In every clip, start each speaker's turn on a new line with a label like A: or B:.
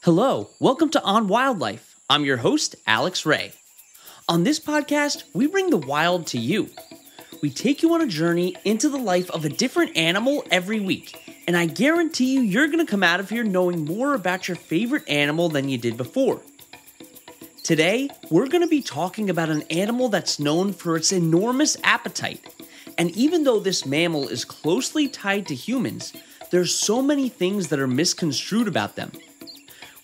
A: Hello, welcome to On Wildlife. I'm your host, Alex Ray. On this podcast, we bring the wild to you. We take you on a journey into the life of a different animal every week, and I guarantee you're going to come out of here knowing more about your favorite animal than you did before. Today, we're going to be talking about an animal that's known for its enormous appetite. And even though this mammal is closely tied to humans, there's so many things that are misconstrued about them.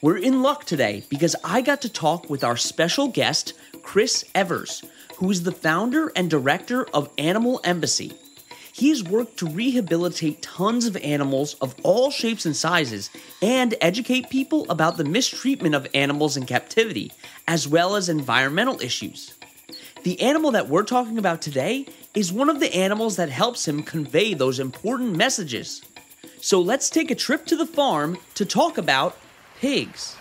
A: We're in luck today because I got to talk with our special guest, Chris Evers, who is the founder and director of Animal Embassy. He has worked to rehabilitate tons of animals of all shapes and sizes and educate people about the mistreatment of animals in captivity, as well as environmental issues. The animal that we're talking about today is one of the animals that helps him convey those important messages. So let's take a trip to the farm to talk about pigs.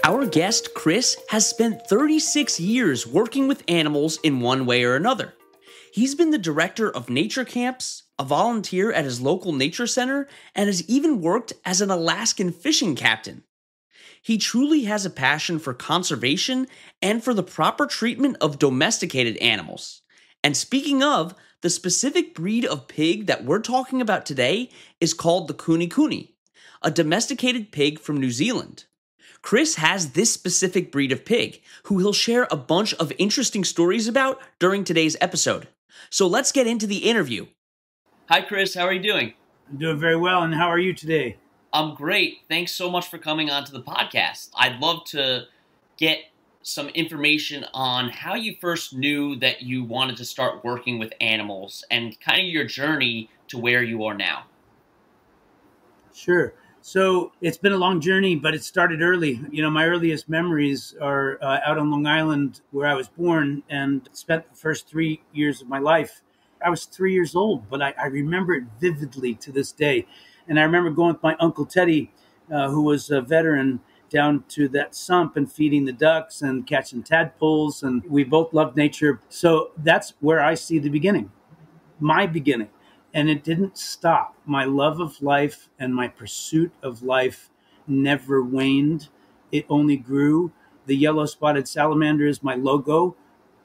A: Our guest, Chris, has spent 36 years working with animals in one way or another. He's been the director of nature camps, a volunteer at his local nature center, and has even worked as an Alaskan fishing captain. He truly has a passion for conservation and for the proper treatment of domesticated animals. And speaking of, the specific breed of pig that we're talking about today is called the Kune Kune, a domesticated pig from New Zealand. Chris has this specific breed of pig, who he'll share a bunch of interesting stories about during today's episode. So let's get into the interview. Hi, Chris. How are you doing?
B: I'm doing very well, and how are you today?
A: I'm great. Thanks so much for coming onto the podcast. I'd love to get some information on how you first knew that you wanted to start working with animals and kind of your journey to where you are now.
B: Sure. So it's been a long journey, but it started early. My earliest memories are out on Long Island where I was born and spent the first 3 years of my life. I was 3 years old, but I remember it vividly to this day. And I remember going with my Uncle Teddy, who was a veteran, down to that sump and feeding the ducks and catching tadpoles. And we both loved nature. So that's where I see the beginning, my beginning. And it didn't stop. My love of life and my pursuit of life never waned. It only grew. The yellow spotted salamander is my logo.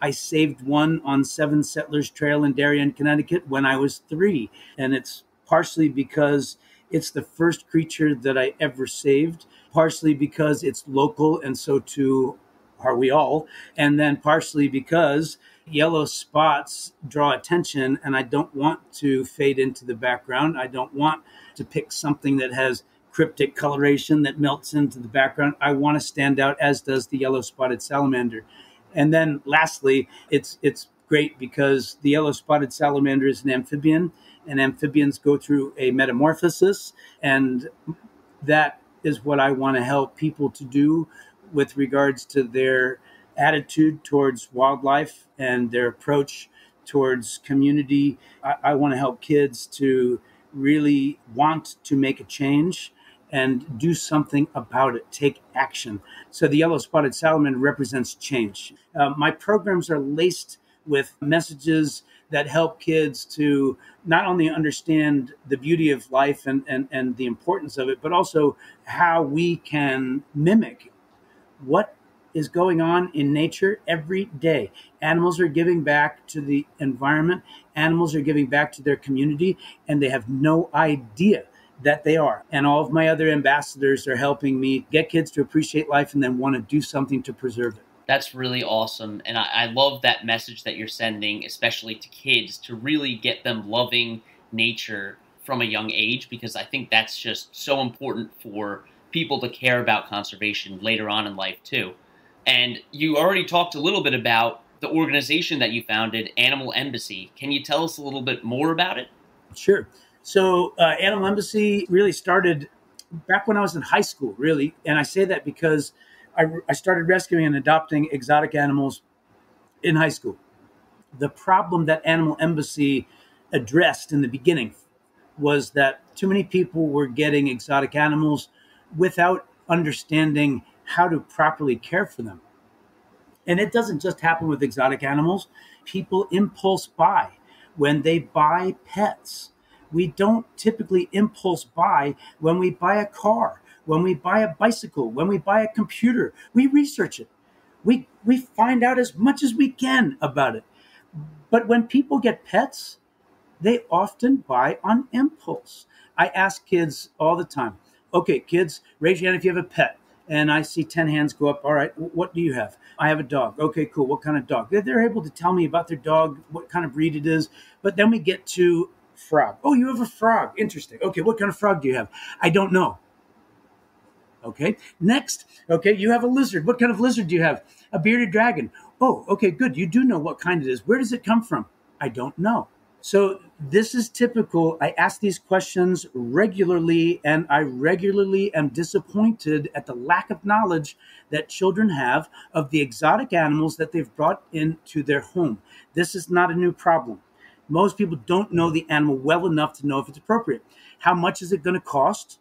B: I saved one on Seven Settlers Trail in Darien, Connecticut when I was 3. And it's partially because it's the first creature that I ever saved, partially because it's local, and so too are we all, and then partially because yellow spots draw attention, and I don't want to fade into the background. I don't want to pick something that has cryptic coloration that melts into the background. I want to stand out, as does the yellow spotted salamander. And then lastly, it's great because the yellow spotted salamander is an amphibian, and amphibians go through a metamorphosis. And that is what I want to help people to do with regards to their attitude towards wildlife and their approach towards community. I want to help kids to really want to make a change and do something about it, take action. So the yellow spotted salamander represents change. My programs are laced with messages that help kids to not only understand the beauty of life and the importance of it, but also how we can mimic what is going on in nature every day. Animals are giving back to the environment. Animals are giving back to their community, and they have no idea that they are. And all of my other ambassadors are helping me get kids to appreciate life and then want to do something to preserve it.
A: That's really awesome. And I love that message that you're sending, especially to kids, to really get them loving nature from a young age, because I think that's just so important for people to care about conservation later on in life too. And you already talked a little bit about the organization that you founded, Animal Embassy. Can you tell us a little bit more about it?
B: Sure. So Animal Embassy really started back when I was in high school, really. And I say that because I started rescuing and adopting exotic animals in high school. The problem that Animal Embassy addressed in the beginning was that too many people were getting exotic animals without understanding how to properly care for them. And it doesn't just happen with exotic animals. People impulse buy when they buy pets. We don't typically impulse buy when we buy a car, when we buy a bicycle, when we buy a computer. We research it. We find out as much as we can about it. But when people get pets, they often buy on impulse. I ask kids all the time, okay, kids, raise your hand if you have a pet. And I see 10 hands go up. All right, what do you have? I have a dog. Okay, cool. What kind of dog? They're able to tell me about their dog, what kind of breed it is. But then we get to frog. Oh, you have a frog. Interesting. Okay, what kind of frog do you have? I don't know. Okay, next. Okay, you have a lizard. What kind of lizard do you have? A bearded dragon. Oh, okay, good. You do know what kind it is. Where does it come from? I don't know. So this is typical. I ask these questions regularly, and I regularly am disappointed at the lack of knowledge that children have of the exotic animals that they've brought into their home. This is not a new problem. Most people don't know the animal well enough to know if it's appropriate. How much is it going to cost?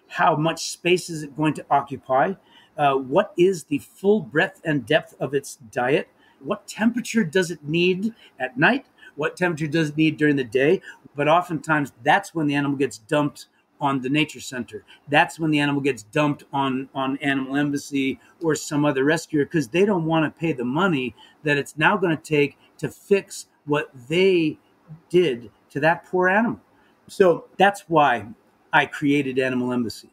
B: How much space is it going to occupy? What is the full breadth and depth of its diet? What temperature does it need at night? What temperature does it need during the day? But oftentimes that's when the animal gets dumped on the nature center. That's when the animal gets dumped on Animal Embassy or some other rescuer, because they don't want to pay the money that it's now going to take to fix what they did to that poor animal. So that's why I created Animal Embassy,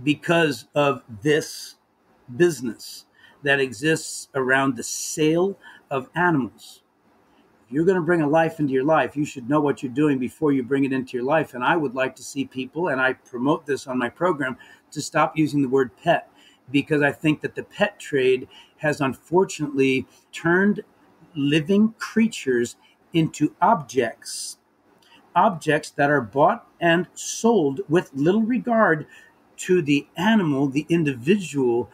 B: because of this business that exists around the sale of animals. If you're going to bring a life into your life, you should know what you're doing before you bring it into your life. And I would like to see people, and I promote this on my program, to stop using the word pet, because I think that the pet trade has unfortunately turned living creatures into objects that are bought and sold with little regard to the animal, the individual,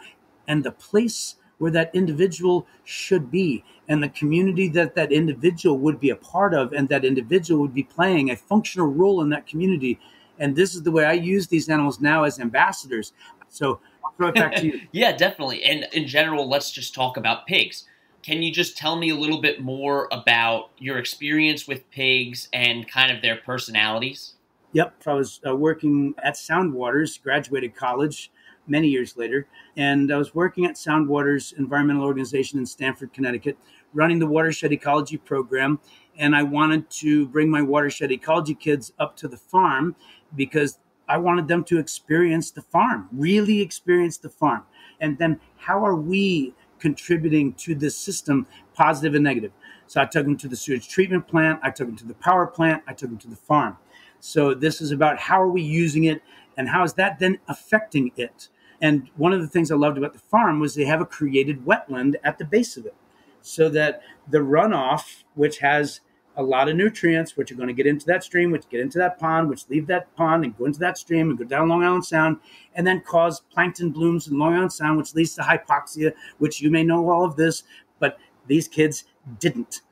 B: and the place where that individual should be, and the community that that individual would be a part of, and that individual would be playing a functional role in that community. And this is the way I use these animals now as ambassadors. So I'll throw it back to you.
A: Yeah, definitely. And in general, let's just talk about pigs. Can you just tell me a little bit more about your experience with pigs and kind of their personalities?
B: Yep. I was working at Soundwaters, graduated college many years later, and I was working at Soundwaters Environmental Organization in Stamford, Connecticut, running the watershed ecology program. And I wanted to bring my watershed ecology kids up to the farm because I wanted them to experience the farm, really experience the farm. And then how are we contributing to this system, positive and negative? So I took them to the sewage treatment plant, I took them to the power plant, I took them to the farm. So this is about how are we using it and how is that then affecting it? And one of the things I loved about the farm was they have a created wetland at the base of it, so that the runoff, which has a lot of nutrients, which are going to get into that stream, which get into that pond, which leave that pond and go into that stream and go down Long Island Sound, and then cause plankton blooms in Long Island Sound, which leads to hypoxia, which you may know all of this, but these kids didn't.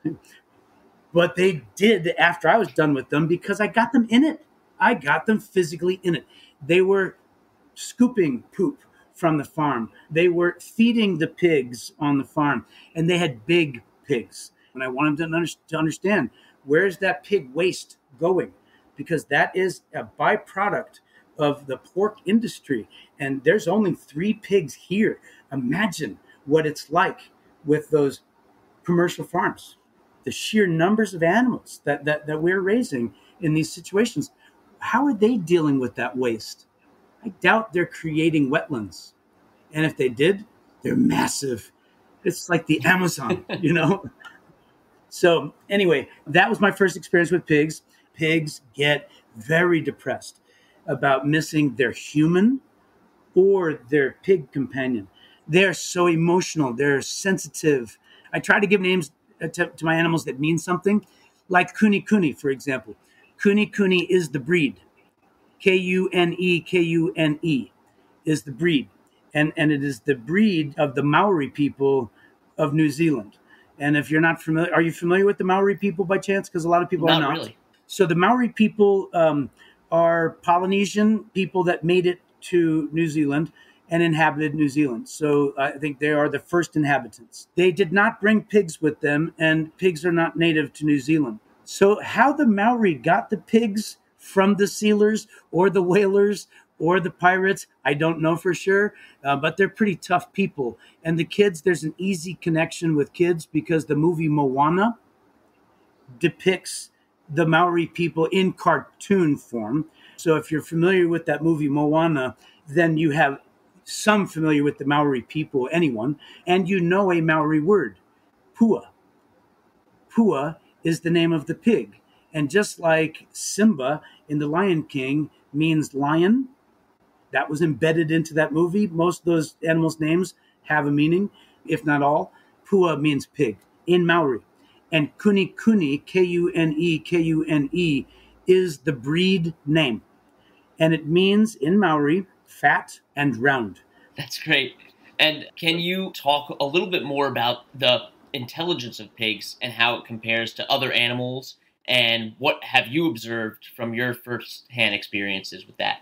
B: But they did after I was done with them, because I got them in it. I got them physically in it. They were scooping poop from the farm. They were feeding the pigs on the farm, and they had big pigs. And I wanted them to understand, where's that pig waste going? Because that is a byproduct of the pork industry. And there's only 3 pigs here. Imagine what it's like with those commercial farms. The sheer numbers of animals that we're raising in these situations. How are they dealing with that waste? I doubt they're creating wetlands. And if they did, they're massive. It's like the Amazon, you know? So anyway, that was my first experience with pigs. Pigs get very depressed about missing their human or their pig companion. They're so emotional. They're sensitive. I try to give names to my animals that mean something, like Kune Kune, for example. Kune Kune is the breed. Kune, Kune is the breed. And it is the breed of the Maori people of New Zealand. And if you're not familiar, are you familiar with the Maori people by chance? Because a lot of people are not.
A: Not really.
B: So the Maori people are Polynesian people that made it to New Zealand. and inhabited New Zealand. So I think they are the first inhabitants. They did not bring pigs with them, and pigs are not native to New Zealand. So how the Maori got the pigs from the sealers or the whalers or the pirates, I don't know for sure, but they're pretty tough people. And the kids, there's an easy connection with kids because the movie Moana depicts the Maori people in cartoon form. So if you're familiar with that movie Moana, then you have some familiar with the Maori people, anyone, and you know a Maori word, pua. Pua is the name of the pig. And just like Simba in The Lion King means lion, that was embedded into that movie. Most of those animals' names have a meaning, if not all. Pua means pig in Maori. And Kuni Kuni, Kune, is the breed name. And it means in Maori, fat and round.
A: That's great. And can you talk a little bit more about the intelligence of pigs and how it compares to other animals? And what have you observed from your first-hand experiences with that?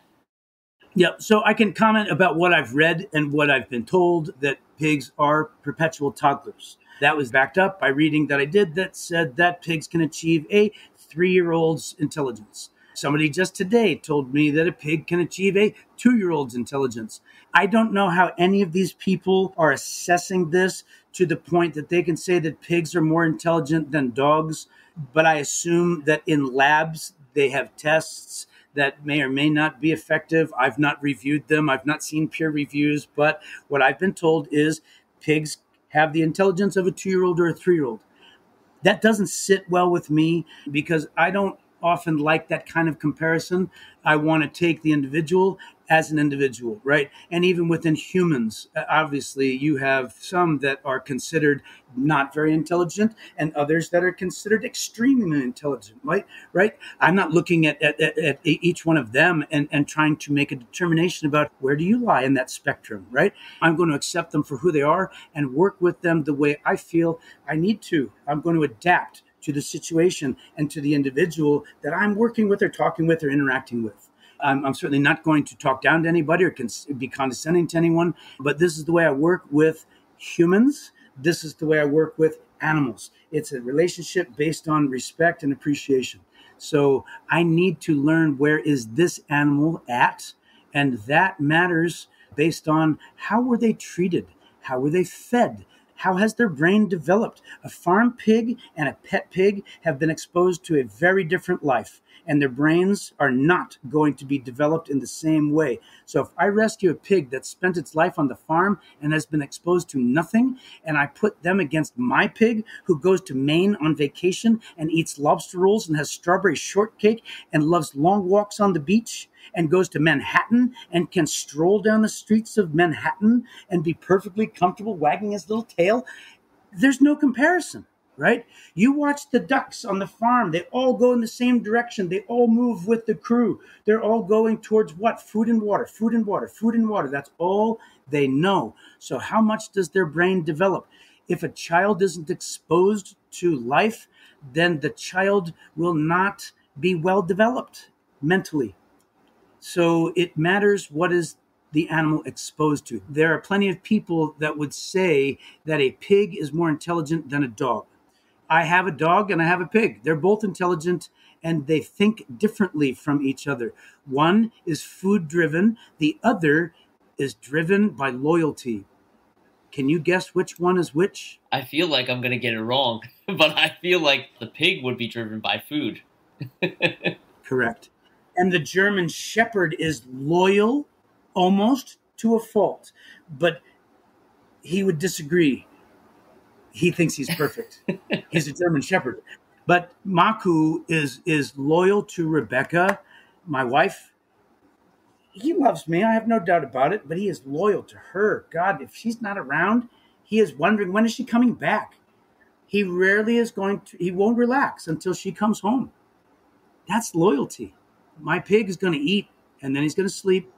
B: Yeah, so I can comment about what I've read and what I've been told, that pigs are perpetual toddlers. That was backed up by reading that I did that said that pigs can achieve a 3-year-old's intelligence. Somebody just today told me that a pig can achieve a 2-year-old's intelligence. I don't know how any of these people are assessing this to the point that they can say that pigs are more intelligent than dogs, but I assume that in labs they have tests that may or may not be effective. I've not reviewed them. I've not seen peer reviews, but what I've been told is pigs have the intelligence of a 2-year-old or a 3-year-old. That doesn't sit well with me because I don't often like that kind of comparison. I want to take the individual as an individual, right? And even within humans, obviously, you have some that are considered not very intelligent and others that are considered extremely intelligent, right? I'm not looking at each one of them and trying to make a determination about where do you lie in that spectrum, right? I'm going to accept them for who they are and work with them the way I feel I need to. I'm going to adapt to the situation and to the individual that I'm working with or talking with or interacting with. I'm certainly not going to talk down to anybody or be condescending to anyone, but this is the way I work with humans. This is the way I work with animals. It's a relationship based on respect and appreciation. So I need to learn where is this animal at, and that matters based on how were they treated, how were they fed, how has their brain developed? A farm pig and a pet pig have been exposed to a very different life, and their brains are not going to be developed in the same way. So if I rescue a pig that spent its life on the farm and has been exposed to nothing, and I put them against my pig who goes to Maine on vacation and eats lobster rolls and has strawberry shortcake and loves long walks on the beach, and goes to Manhattan and can stroll down the streets of Manhattan and be perfectly comfortable wagging his little tail, there's no comparison, right? You watch the ducks on the farm. They all go in the same direction. They all move with the crew. They're all going towards what? Food and water, food and water, food and water. That's all they know. So how much does their brain develop? If a child isn't exposed to life, then the child will not be well developed mentally. So it matters what is the animal exposed to. There are plenty of people that would say that a pig is more intelligent than a dog. I have a dog and I have a pig. They're both intelligent and they think differently from each other. One is food driven. The other is driven by loyalty. Can you guess which one is which?
A: I feel like I'm going to get it wrong, but I feel like the pig would be driven by food.
B: Correct. And the German Shepherd is loyal almost to a fault, but he would disagree. He thinks he's perfect. He's a German Shepherd. But Maku is loyal to Rebecca, my wife. He loves me. I have no doubt about it, but he is loyal to her. God, if she's not around, he is wondering, when is she coming back? He rarely is he won't relax until she comes home. That's loyalty. My pig is going to eat, and then he's going to sleep,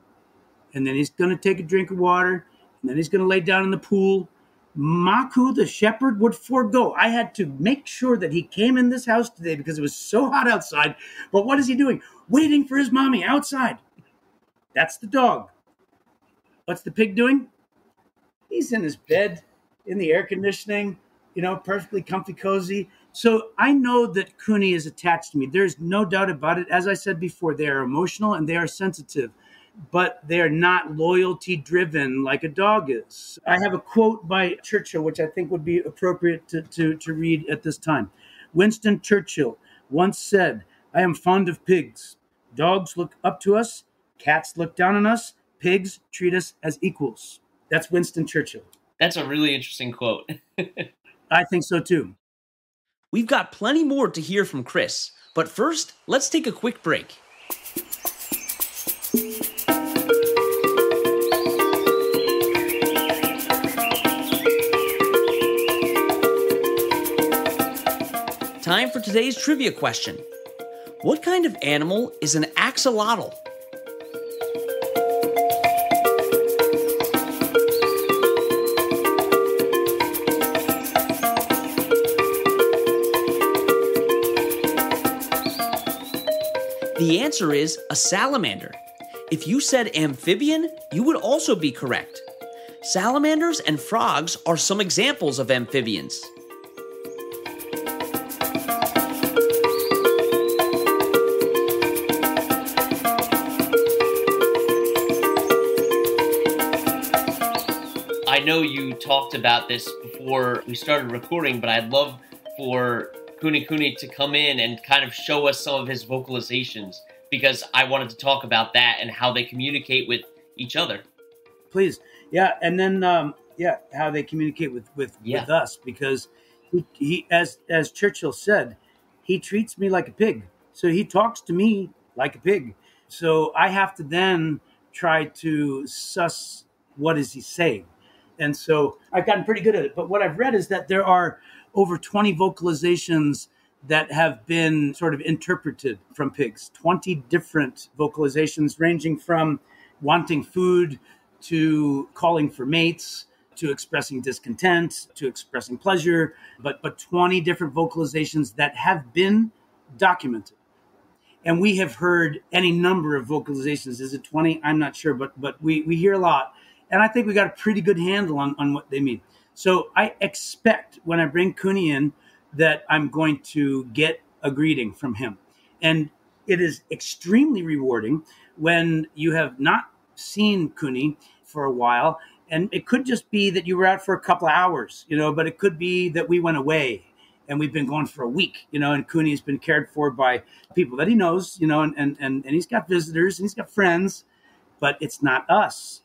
B: and then he's going to take a drink of water, and then he's going to lay down in the pool. Maku, the shepherd, would forego. I had to make sure that he came in this house today because it was so hot outside. But what is he doing? Waiting for his mommy outside. That's the dog. What's the pig doing? He's in his bed, in the air conditioning, perfectly comfy, cozy. So I know that Cooney is attached to me. There's no doubt about it. As I said before, they are emotional and they are sensitive, but they are not loyalty driven like a dog is. I have a quote by Churchill, which I think would be appropriate to read at this time. Winston Churchill once said, "I am fond of pigs. Dogs look up to us, cats look down on us, pigs treat us as equals." That's Winston Churchill.
A: That's a really interesting quote.
B: I think so too.
A: We've got plenty more to hear from Chris, but first, let's take a quick break. Time for today's trivia question. What kind of animal is an axolotl? The answer is a salamander. If you said amphibian, you would also be correct. Salamanders and frogs are some examples of amphibians. I know you talked about this before we started recording, but I'd love for Kuni to come in and kind of show us some of his vocalizations, because I wanted to talk about that and how they communicate with each other.
B: Please. Yeah. And then, how they communicate with us, because he as Churchill said, he treats me like a pig. So he talks to me like a pig. So I have to then try to suss what is he saying. And so I've gotten pretty good at it. But what I've read is that there are over 20 vocalizations that have been sort of interpreted from pigs. 20 different vocalizations ranging from wanting food to calling for mates to expressing discontent to expressing pleasure, but 20 different vocalizations that have been documented. And we have heard any number of vocalizations. Is it 20? I'm not sure, but we hear a lot. And I think we got a pretty good handle on what they mean. So I expect when I bring Cooney in that I'm going to get a greeting from him. And it is extremely rewarding when you have not seen Cooney for a while. And it could just be that you were out for a couple of hours, but it could be that we went away and we've been gone for a week, and Cooney's been cared for by people that he knows, and he's got visitors and he's got friends, but it's not us.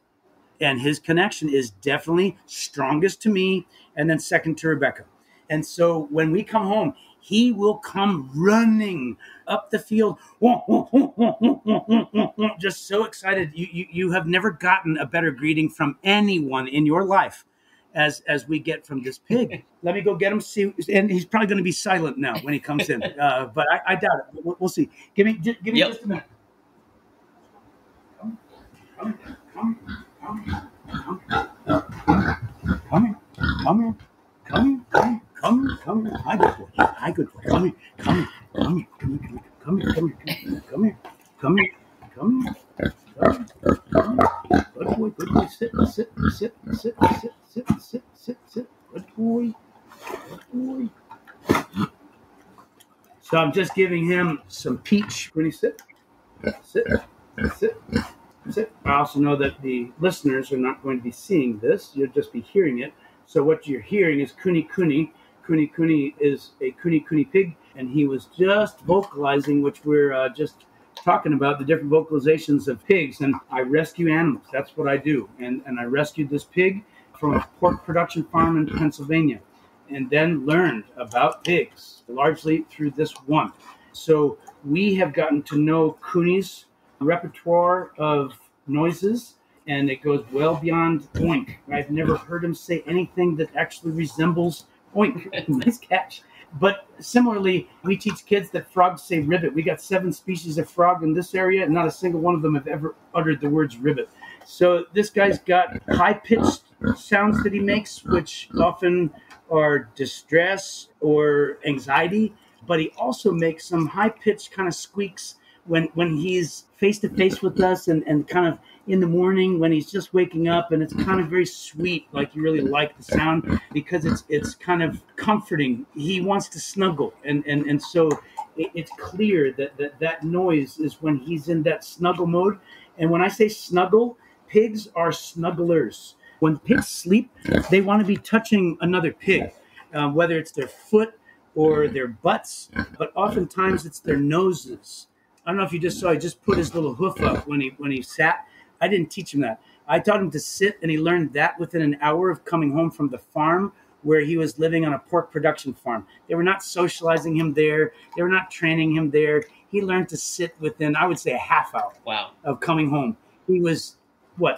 B: And his connection is definitely strongest to me and then second to Rebecca. And so when we come home, he will come running up the field, just so excited. You have never gotten a better greeting from anyone in your life as we get from this pig. Let me go get him, see, and he's probably going to be silent now when he comes in. But I doubt it. We'll see. Give me just a minute. Come here. Hi, good boy. Come here. Good boy. Sit. Good boy. So I'm just giving him some peach. When he sit. I also know that the listeners are not going to be seeing this. You'll just be hearing it. So what you're hearing is Cooney. Cooney is a Cooney pig, and he was just vocalizing, which we're just talking about, the different vocalizations of pigs. And I rescue animals. That's what I do. And I rescued this pig from a pork production farm in Pennsylvania, and then learned about pigs, largely through this one. So we have gotten to know Cooney's repertoire of noises, and it goes well beyond oink. I've never heard him say anything that actually resembles oink. Nice catch. But similarly, we teach kids that frogs say ribbit. We got 7 species of frog in this area, and not a single one of them have ever uttered the words ribbit. So this guy's got high-pitched sounds that he makes, which often are distress or anxiety, but he also makes some high-pitched kind of squeaks when he's face to face with us and kind of in the morning when he's just waking up, and it's kind of very sweet, like you really like the sound because it's kind of comforting. He wants to snuggle, and so it's clear that noise is when he's in that snuggle mode. And when I say snuggle, pigs are snugglers. When pigs sleep, they want to be touching another pig, whether it's their foot or their butts, but oftentimes it's their noses. I don't know if you just saw, he just put his little hoof up when he sat. I didn't teach him that. I taught him to sit, and he learned that within an hour of coming home from the farm where he was living on a pork production farm. They were not socializing him there. They were not training him there. He learned to sit within, I would say, a half hour of coming home. He was,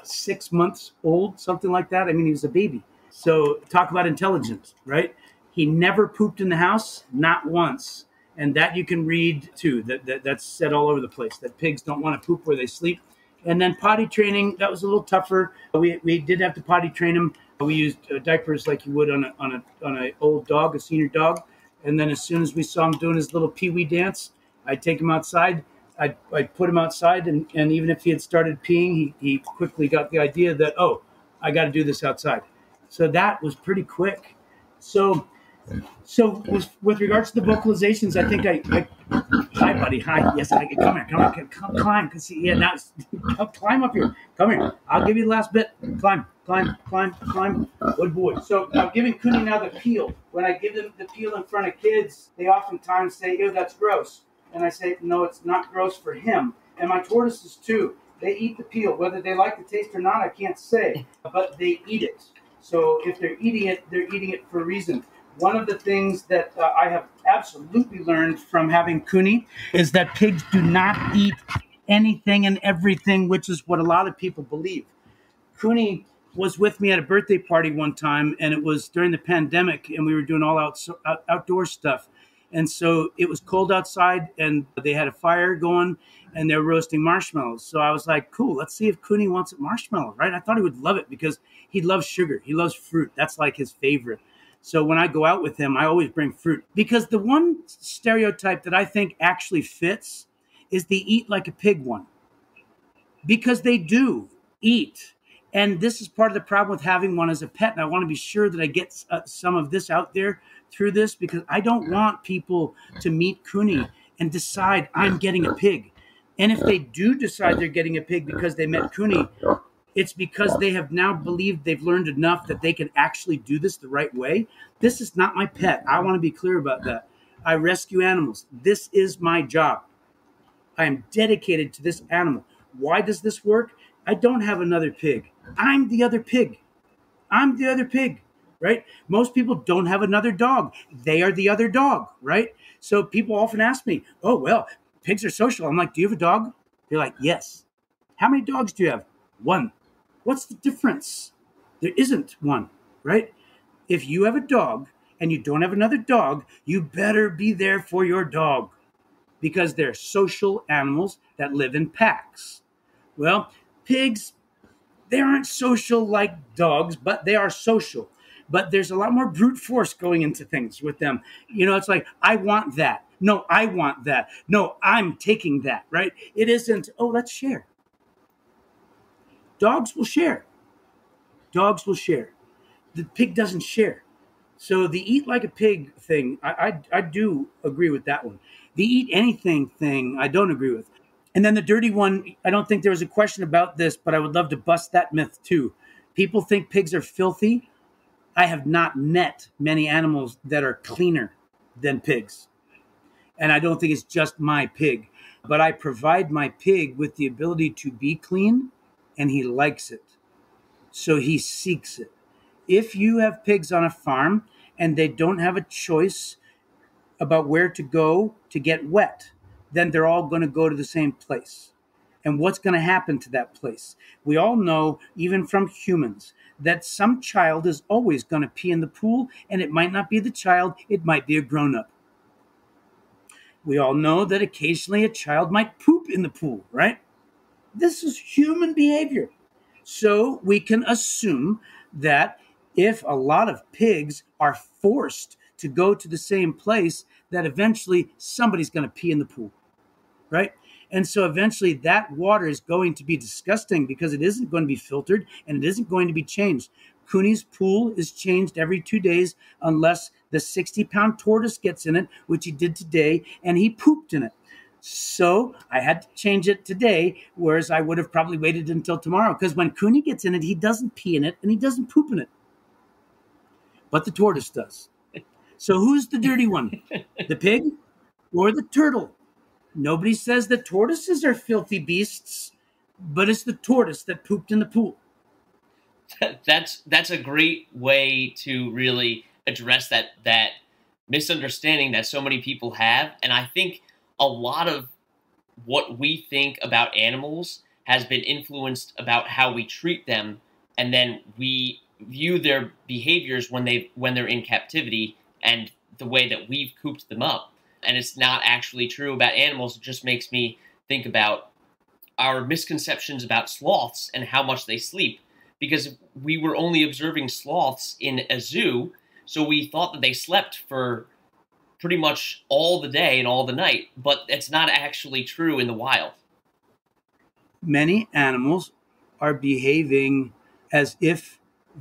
B: 6 months old, something like that? I mean, he was a baby. So talk about intelligence, right? He never pooped in the house, not once. And that you can read too. That's said all over the place, that pigs don't want to poop where they sleep. And then potty training, that was a little tougher. We did have to potty train him. We used diapers like you would on a old dog, a senior dog. And then as soon as we saw him doing his little pee-wee dance, I'd take him outside. I'd put him outside, and even if he had started peeing, he quickly got the idea that, oh, I got to do this outside. So that was pretty quick. So with regards to the vocalizations, I think hi, buddy, hi. Yes, I can come here, climb. Cause yeah, now climb up here. Come here. I'll give you the last bit. Climb. Good boy. So I'm giving Cooney now the peel. When I give them the peel in front of kids, they oftentimes say, "Ew, that's gross." And I say, "No, it's not gross for him." And my tortoises too. They eat the peel, whether they like the taste or not. I can't say, but they eat it. So if they're eating it for a reason. One of the things that I have absolutely learned from having Cooney is that pigs do not eat anything and everything, which is what a lot of people believe. Cooney was with me at a birthday party one time, and it was during the pandemic, and we were doing all outdoor stuff. And so it was cold outside, and they had a fire going, and they were roasting marshmallows. So I was like, cool, let's see if Cooney wants a marshmallow, right? I thought he would love it because he loves sugar. He loves fruit. That's like his favorite. So when I go out with him, I always bring fruit. Because the one stereotype that I think actually fits is the eat like a pig one. Because they do eat. And this is part of the problem with having one as a pet. And I want to be sure that I get some of this out there through this, because I don't want people to meet Cooney and decide I'm getting a pig. And if they do decide they're getting a pig because they met Cooney, it's because they have now believed they've learned enough that they can actually do this the right way. This is not my pet. I want to be clear about that. I rescue animals. This is my job. I am dedicated to this animal. Why does this work? I don't have another pig. I'm the other pig. Right? Most people don't have another dog. They are the other dog, right? So people often ask me, oh, well, pigs are social. I'm like, do you have a dog? They're like, yes. How many dogs do you have? One. What's the difference? There isn't one, right? If you have a dog and you don't have another dog, you better be there for your dog, because they're social animals that live in packs. Well, pigs, they aren't social like dogs, but they are social. But there's a lot more brute force going into things with them. You know, it's like, I want that. No, I want that. No, I'm taking that, right? It isn't, oh, let's share. Dogs will share. The pig doesn't share. So the eat like a pig thing, I do agree with that one. The eat anything thing, I don't agree with. And then the dirty one, I don't think there was a question about this, but I would love to bust that myth too. People think pigs are filthy. I have not met many animals that are cleaner than pigs. And I don't think it's just my pig. But I provide my pig with the ability to be clean, and he likes it. So he seeks it. If you have pigs on a farm and they don't have a choice about where to go to get wet, then they're all going to go to the same place. And what's going to happen to that place? We all know, even from humans, that some child is always going to pee in the pool, and it might not be the child, it might be a grown-up. We all know that occasionally a child might poop in the pool, right? This is human behavior. So we can assume that if a lot of pigs are forced to go to the same place, that eventually somebody's going to pee in the pool, right? And so eventually that water is going to be disgusting because it isn't going to be filtered and it isn't going to be changed. Cooney's pool is changed every 2 days unless the 60-pound tortoise gets in it, which he did today, and he pooped in it. So I had to change it today, whereas I would have probably waited until tomorrow, because when Cooney gets in it, he doesn't pee in it and he doesn't poop in it. But the tortoise does. So who's the dirty one? The pig or the turtle? Nobody says that tortoises are filthy beasts, but it's the tortoise that pooped in the pool.
A: That's a great way to really address that misunderstanding that so many people have. And I think a lot of what we think about animals has been influenced about how we treat them, and then we view their behaviors when they're in captivity and the way that we've cooped them up. And it's not actually true about animals. It just makes me think about our misconceptions about sloths and how much they sleep, because we were only observing sloths in a zoo, so we thought that they slept for pretty much all the day and all the night, but it's not actually true in the wild.
B: Many animals are behaving as if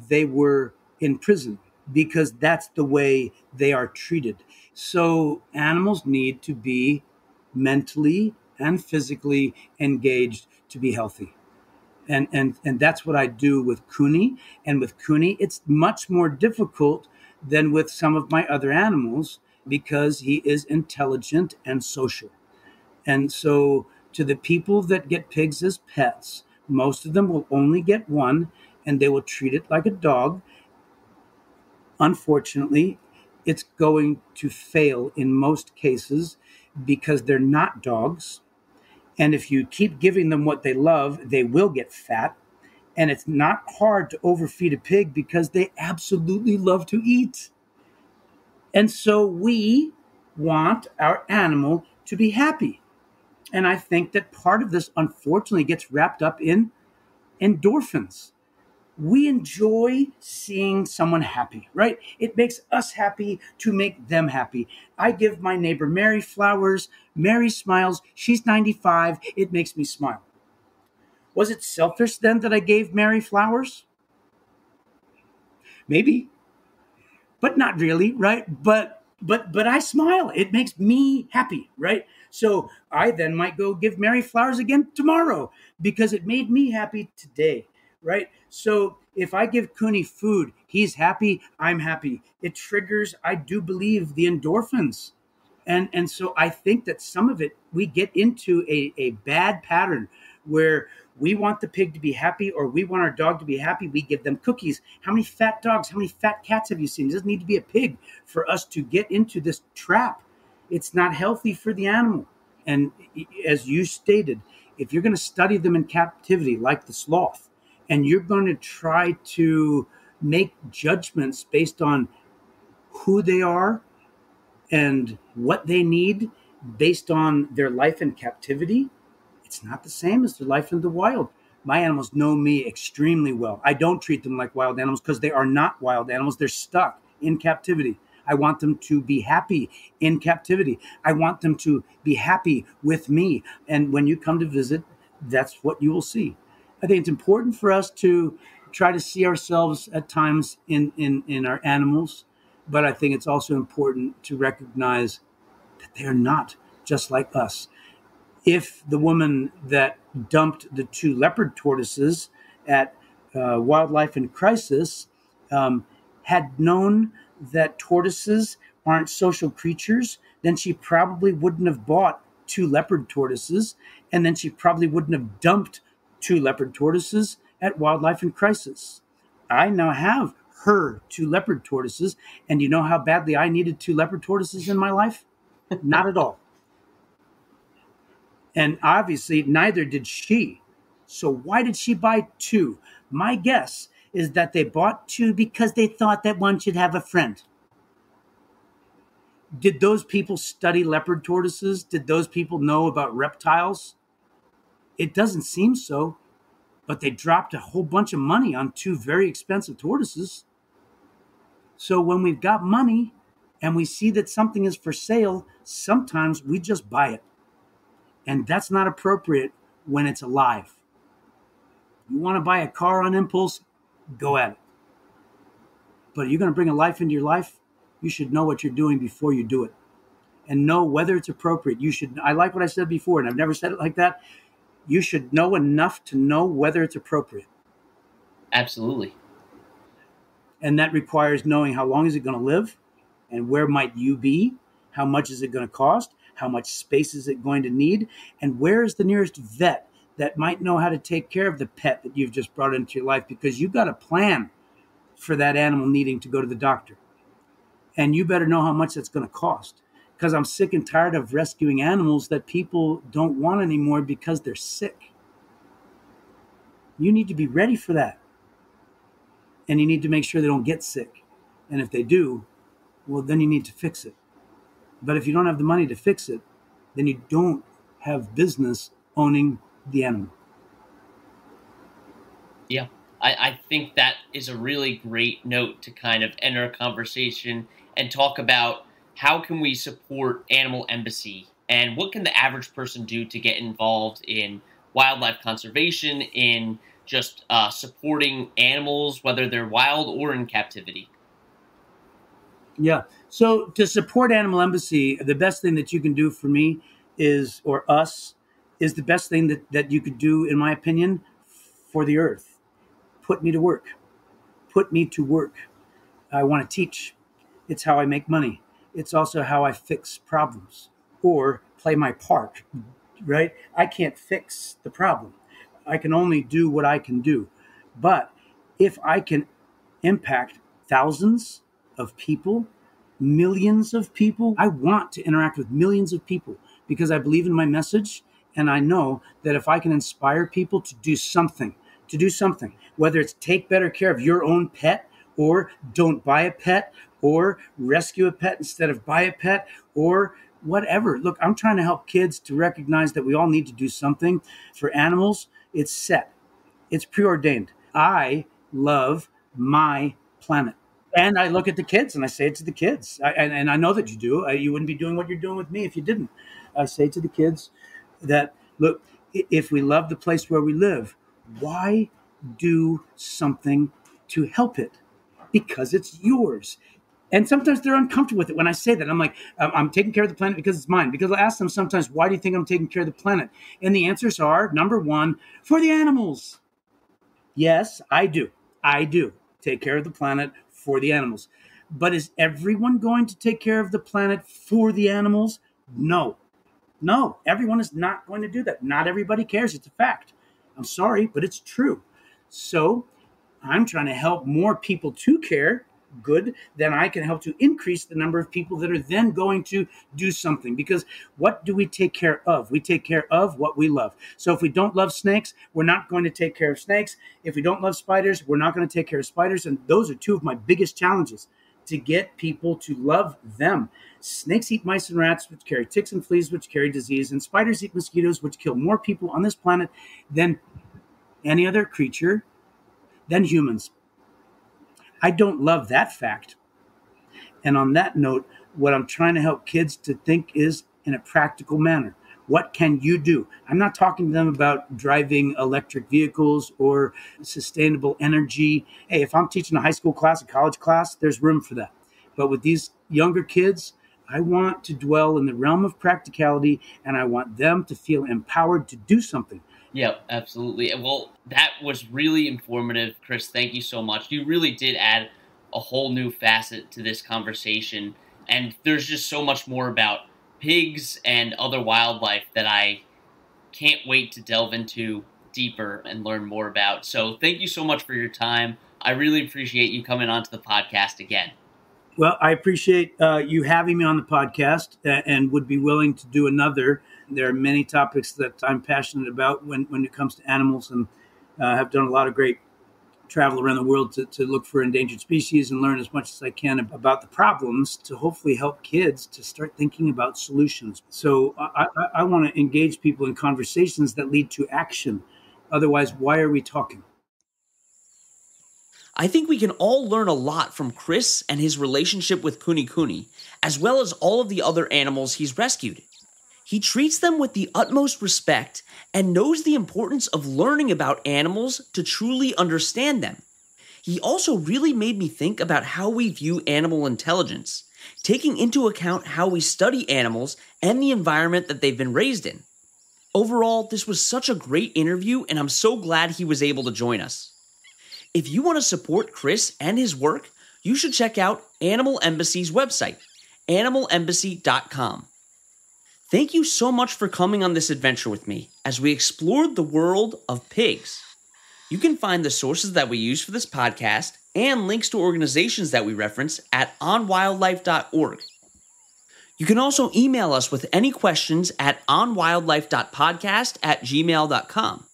B: they were in prison because that's the way they are treated. So animals need to be mentally and physically engaged to be healthy. And that's what I do with Cooney. And with Cooney, it's much more difficult than with some of my other animals because he is intelligent and social. And so to the people that get pigs as pets, most of them will only get one and they will treat it like a dog. Unfortunately, it's going to fail in most cases because they're not dogs. And if you keep giving them what they love, they will get fat. And it's not hard to overfeed a pig because they absolutely love to eat. And so we want our animal to be happy. And I think that part of this, unfortunately, gets wrapped up in endorphins. We enjoy seeing someone happy, right? It makes us happy to make them happy. I give my neighbor Mary flowers. Mary smiles. She's 95. It makes me smile. Was it selfish then that I gave Mary flowers? Maybe, but not really, right? But I smile. It makes me happy, right? So I then might go give Mary flowers again tomorrow because it made me happy today. Right? So if I give Cooney food, he's happy, I'm happy. It triggers, I do believe, the endorphins. And so I think that some of it, we get into a bad pattern where we want the pig to be happy or we want our dog to be happy. We give them cookies. How many fat dogs, how many fat cats have you seen? It doesn't need to be a pig for us to get into this trap. It's not healthy for the animal. And as you stated, if you're going to study them in captivity like the sloth, and you're going to try to make judgments based on who they are and what they need based on their life in captivity, it's not the same as their life in the wild. My animals know me extremely well. I don't treat them like wild animals because they are not wild animals. They're stuck in captivity. I want them to be happy in captivity. I want them to be happy with me. And when you come to visit, that's what you will see. I think it's important for us to try to see ourselves at times in our animals, but I think it's also important to recognize that they're not just like us. If the woman that dumped the 2 leopard tortoises at Wildlife in Crisis had known that tortoises aren't social creatures, then she probably wouldn't have bought 2 leopard tortoises, and then she probably wouldn't have dumped 2 leopard tortoises at Wildlife in Crisis. I now have her 2 leopard tortoises, and you know how badly I needed 2 leopard tortoises in my life? Not at all. And obviously, neither did she. So why did she buy 2? My guess is that they bought 2 because they thought that one should have a friend. Did those people study leopard tortoises? Did those people know about reptiles? It doesn't seem so, but they dropped a whole bunch of money on 2 very expensive tortoises. So when we've got money and we see that something is for sale, sometimes we just buy it. And that's not appropriate when it's alive. You want to buy a car on impulse? Go at it. But you're going to bring a life into your life, you should know what you're doing before you do it. And know whether it's appropriate. I like what I said before, and I've never said it like that. You should know enough to know whether it's appropriate.
A: Absolutely.
B: And that requires knowing how long is it going to live, and where might you be, how much is it going to cost, how much space is it going to need, and where is the nearest vet that might know how to take care of the pet that you've just brought into your life, because you've got a plan for that animal needing to go to the doctor. And you better know how much that's going to cost. Because I'm sick and tired of rescuing animals that people don't want anymore because they're sick. You need to be ready for that. And you need to make sure they don't get sick. And if they do, well, then you need to fix it. But if you don't have the money to fix it, then you don't have business owning the animal.
A: Yeah, I think that is a really great note to kind of enter a conversation and talk about how can we support Animal Embassy, and what can the average person do to get involved in wildlife conservation, in just supporting animals, whether they're wild or in captivity?
B: Yeah. So to support Animal Embassy, the best thing that you can do for me is, or us, is the best thing that you could do, in my opinion, for the earth. Put me to work. Put me to work. I want to teach. It's how I make money. It's also how I fix problems or play my part, right? I can't fix the problem. I can only do what I can do. But if I can impact thousands of people, millions of people, I want to interact with millions of people because I believe in my message. And I know that if I can inspire people to do something, whether it's take better care of your own pet, or don't buy a pet, or rescue a pet instead of buy a pet, or whatever. Look, I'm trying to help kids to recognize that we all need to do something. For animals, it's set. It's preordained. I love my planet. And I look at the kids and I say it to the kids. And I know that you do. You wouldn't be doing what you're doing with me if you didn't. I say to the kids that, look, if we love the place where we live, why do something to help it? Because it's yours. And sometimes they're uncomfortable with it when I say that. I'm like, I'm taking care of the planet because it's mine. Because I ask them sometimes, why do you think I'm taking care of the planet? And the answers are, number one, for the animals. Yes, I do. I do take care of the planet for the animals. But is everyone going to take care of the planet for the animals? No. No, everyone is not going to do that. Not everybody cares. It's a fact. I'm sorry, but it's true. So I'm trying to help more people to care. Good, then I can help to increase the number of people that are then going to do something. Because what do we take care of? We take care of what we love. So if we don't love snakes, we're not going to take care of snakes. If we don't love spiders, we're not going to take care of spiders. And those are two of my biggest challenges, to get people to love them. Snakes eat mice and rats, which carry ticks and fleas, which carry disease. And spiders eat mosquitoes, which kill more people on this planet than any other creature, than humans. I don't love that fact. And on that note, what I'm trying to help kids to think is in a practical manner. What can you do? I'm not talking to them about driving electric vehicles or sustainable energy. Hey, if I'm teaching a high school class, a college class, there's room for that. But with these younger kids, I want to dwell in the realm of practicality, and I want them to feel empowered to do something.
A: Yeah, absolutely. Well, that was really informative, Chris. Thank you so much. You really did add a whole new facet to this conversation. And there's just so much more about pigs and other wildlife that I can't wait to delve into deeper and learn more about. So thank you so much for your time. I really appreciate you coming onto the podcast again.
B: Well, I appreciate you having me on the podcast and would be willing to do another. There are many topics that I'm passionate about when it comes to animals, and have done a lot of great travel around the world to look for endangered species and learn as much as I can about the problems to hopefully help kids to start thinking about solutions. So I want to engage people in conversations that lead to action. Otherwise, why are we talking?
A: I think we can all learn a lot from Chris and his relationship with Kuni Kuni, as well as all of the other animals he's rescued. He treats them with the utmost respect and knows the importance of learning about animals to truly understand them. He also really made me think about how we view animal intelligence, taking into account how we study animals and the environment that they've been raised in. Overall, this was such a great interview, and I'm so glad he was able to join us. If you want to support Chris and his work, you should check out Animal Embassy's website, animalembassy.com. Thank you so much for coming on this adventure with me as we explored the world of pigs. You can find the sources that we use for this podcast and links to organizations that we reference at onwildlife.org. You can also email us with any questions at onwildlife.podcast@gmail.com.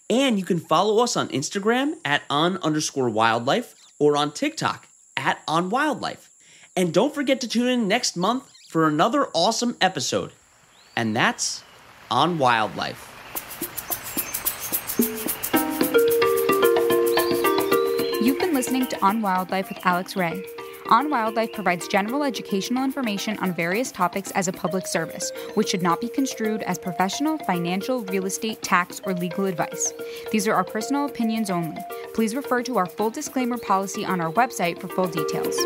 A: And you can follow us on Instagram at on_wildlife or on TikTok at onwildlife. And don't forget to tune in next month for another awesome episode. And that's On Wildlife.
C: You've been listening to On Wildlife with Alex Ray. On Wildlife provides general educational information on various topics as a public service, which should not be construed as professional, financial, real estate, tax, or legal advice. These are our personal opinions only. Please refer to our full disclaimer policy on our website for full details.